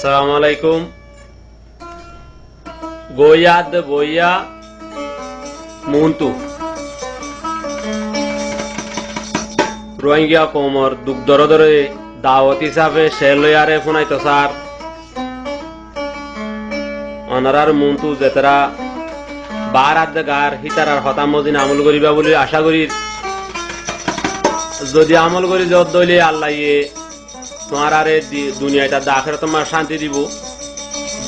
আসসালামু আলাইকুম। গোয়াদ বইয়া মুন্তু রোহিঙ্গা কোমর দুঃখ দরে দাওয়াত হিসাবে সে লয়ারে ফোনাইত স্যার অনারার মুন্তু যেতারা বার আদ গার হিতারার হতা মদিন আমল করিবা বলে আশা করি। যদি আমল করি যত দইলে আল্লাহ তোমার আরে দুনিয়াটা আখের তোমার শান্তি দিব।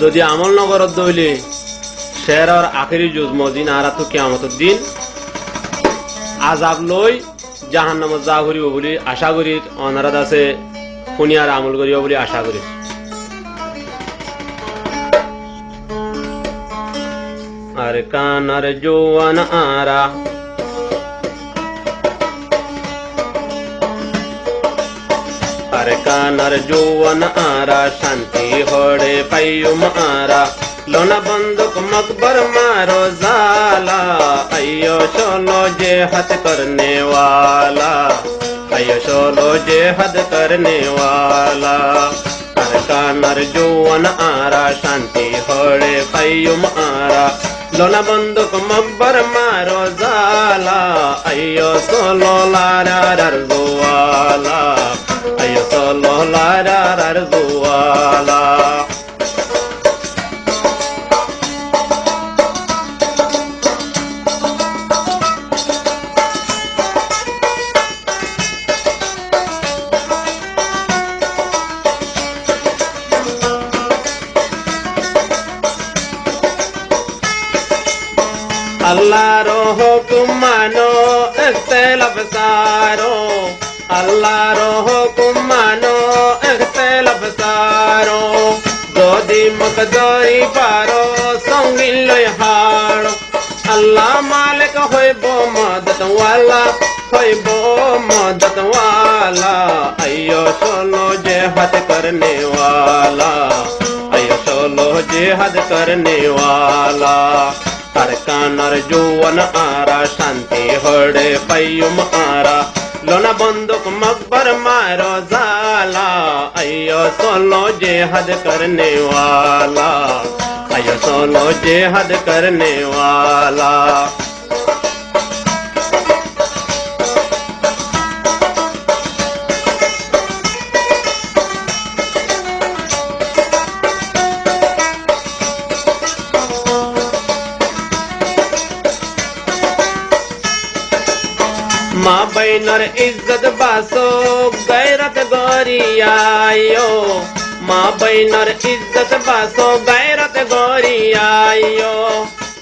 যদি আমল নগরত দইলে শের আর আখেরি জুজ মদিন আর তো কিয়ামতের দিন আজাব লই জাহান্নামত যা করিব বলে আশা করি। অনারাত আছে খুনিয়ার আমল করিব বলে আশা করি। আর কানার জোয়ান আরা আর কানার জোয়ান আরা শান্তি হড়ে পাইয়ুম আরা লোনা বন্দুক মকবর মারো জালা আইयो चलो जे हद करने वाला आइयो चलो जे हद करने वाला हर कानर जौवन आरा शांति हड़े पाइयुम आरा लोना बंदूक मकबर मारो जाला आइयो चलो लारा ररजुवाला आइयो चलो लारा ररजुवाला। अल्लाह रो हुकुम मानो इख्तिलाफ सारो अल्लाह रो हुकुम मानो इख्तिलाफ सारो जोदी मकदरी पारो संगिल लय हारो अल्लाह मालिक होइबो मदद वाला होइबो मदद वाला आइयो चलो जिहाद करने वाला आइयो चलो जिहाद करने वाला। हर कानर जौवन आरा शांति हड़े पाइयुम आरा लोना बंदूक मकबर मारो जाला आइयो चलो जिहाद करने वाला आइयो चलो जिहाद करने वाला। माँ बहनर इज्जत बासो गैरत गोरियायो माँ बहनर इज्जत बासो गैरत गोरियायो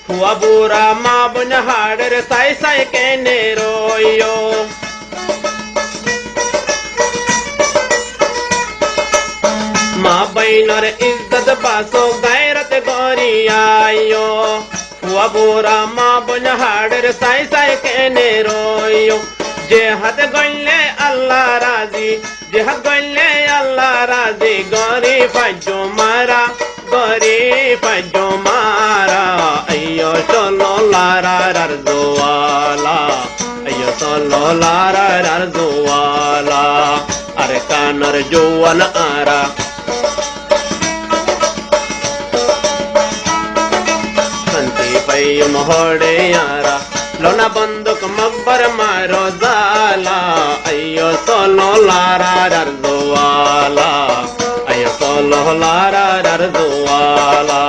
हुआ बुरा माँ बन हाडर साई साई के नेरोयो माँ बहनर इज्जत बासो गैरत गोरियायो हुआ बुरा माँ बन हाडर साई साई के नेरोयो जेहद गल्ले अल्लाह राजी जेहद गल्ले अल्लाह राजी गरी फजो मारा अयो चलो लारा ररजुवाला अयो चलो लारा ररजुवाला। अरे कानर जौवन आरा शांति पाइयुम हड़े यारा लोना बंदूक मकबर मारो जाला आइयो चलो लारा ररजुवाला आइयो चलो लारा ररजुवाला।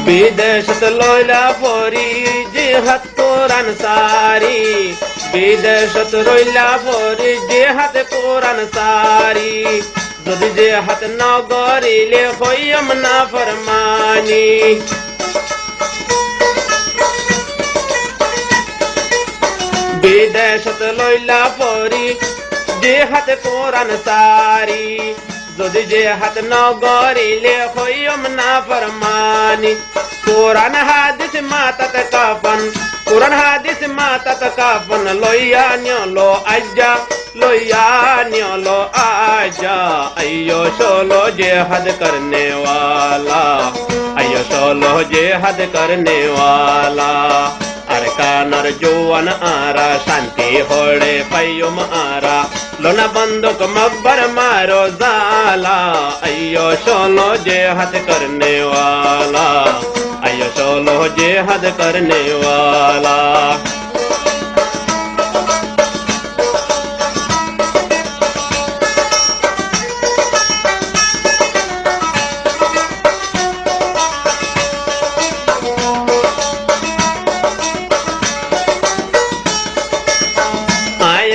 विदेशत लोयला पोरी जिहाद कुरान सारी विदेशत रोइला पोरी जिहाद कुरान सारी যদি জিহাদ না করিলে হইম না ফরমানি বিদেশত লইলা পরি জিহাদ কুরান সারি যদি জিহাদ না করিলে হইম না ফরমানি कुरान हादिस माता काफन कुरान हादिस माता काफन लोया न्योलो आजा लोया न्योलो आजा अयो चलो जिहाद करने वाला आयो सोलो जिहाद करने वाला अरकानर जौवन आरा शांति होड़े पय्युम आरा लोना बंदूक मकबर मारो जाला अयो सोलो जिहाद करने वाला अयो सोलो जिहाद करने वाला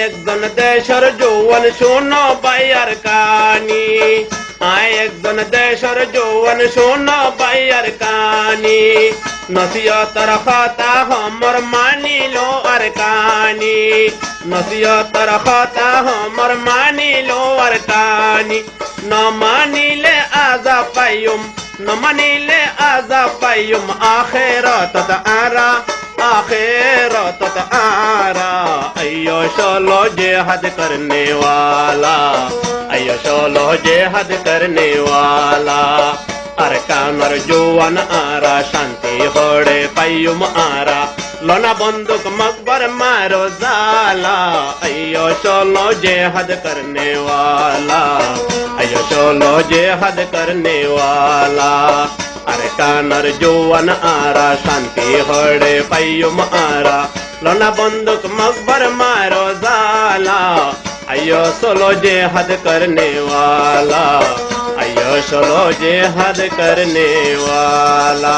একজন দেশের যৌবন শোনো বাইয়ার কানি একজন দেশের যৌবন শোনো বাইয়ার কানি নসিহতর কথা हमर मानी लो अर कानी नसीहतर खाता हमर मानी लो अर कानी न मानिले आजा पायुम न मानिले आजा पायुम आखिरत आरा आखिरत आरा अयो सोलो जिहाद करने वाला अयो सोलो जिहाद करने वाला अरकानर जौवन आरा शांति होड़े पय्युम आरा लोना बंदूक मकबर मारो जाला अयो सोलो जिहाद करने वाला अयो सोलो जिहाद करने वाला अरकानर जौवन आरा शांति होड़े पय्युम आरा लोना बंदूक मकबर मारो जाला अयो सोलो जिहाद करने वाला अयो सोलो जिहाद करने वाला